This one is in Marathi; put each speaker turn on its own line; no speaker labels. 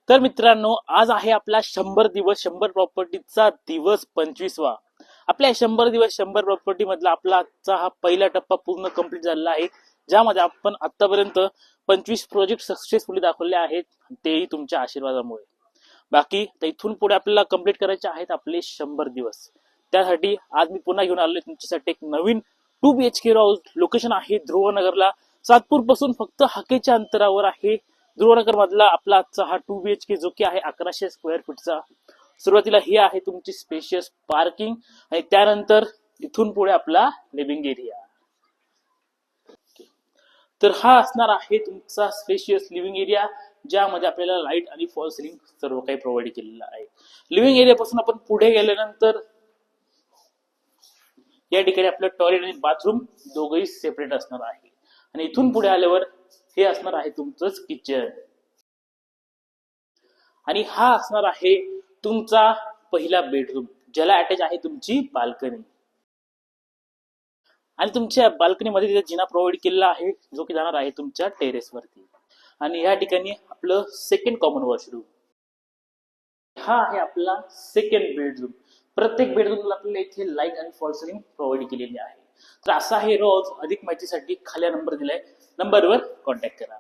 तर मित्रांनो, आज आहे आपला 100 प्रॉपर्टीचा दिवस 25वा. आपल्या 100 प्रॉपर्टी मधला आपला आजचा हा पहिला टप्पा पूर्ण कंप्लीट झालेला आहे, ज्यामध्ये आपण आतापर्यंत 25 प्रोजेक्ट सक्सेसफुली दाखवले आहेत, तेही तुमच्या आशीर्वादामुळे. बाकी इथून पुढे आपल्याला कंप्लीट करायचे आहेत आपले 100 दिवस. त्यासाठी आज मी पुन्हा घेऊन आलोय तुमच्यासाठी एक नवीन 2 BHK हाऊस. लोकेशन आहे ध्रुवनगरला, सातपूर पासून फक्त हाकेच्या अंतरावर आहे. ध्रुवनगर मधला आपला आजचा हा 2 BHK जो की आहे 1100 स्क्वेअर फीटचा. सुरुवातीला ही आहे तुमची स्पेशियस पार्किंग आणि त्यानंतर इथून पुढे आपला लिव्हिंग एरिया. तर हा असणार आहे तुमचा स्पेशियस लिव्हिंग एरिया, ज्यामध्ये आपल्याला लाईट आणि फॉल सिलिंग सर्व काही प्रोव्हाइड केलेलं आहे. लिव्हिंग एरिया पासून आपण पुढे गेल्यानंतर या ठिकाणी आपलं टॉयलेट आणि बाथरूम दोघंही सेपरेट असणार आहे. आणि इथून पुढे आल्यावर हे असणार आहे तुमचंच किचन. आणि हा असणार आहे तुमचा पहिला बेडरूम, ज्याला अटॅच आहे तुमची बाल्कनी. आणि तुमच्या बाल्कनीमध्ये तिथे जिना प्रोव्हाइड केलेला आहे, जो की जाणार आहे तुमच्या टेरेसवरती. आणि या ठिकाणी आपलं सेकंड कॉमन वॉशरूम. हा आहे आपला सेकंड बेडरूम. प्रत्येक बेडरूमला आपल्याला इथे लाईट आणि फॉल सिलिंग प्रोव्हाइड केलेली आहे. तर असा आहे रोज. अधिक माहितीसाठी खाली नंबर दिलाय, नंबरवर कॉन्टॅक्ट करा.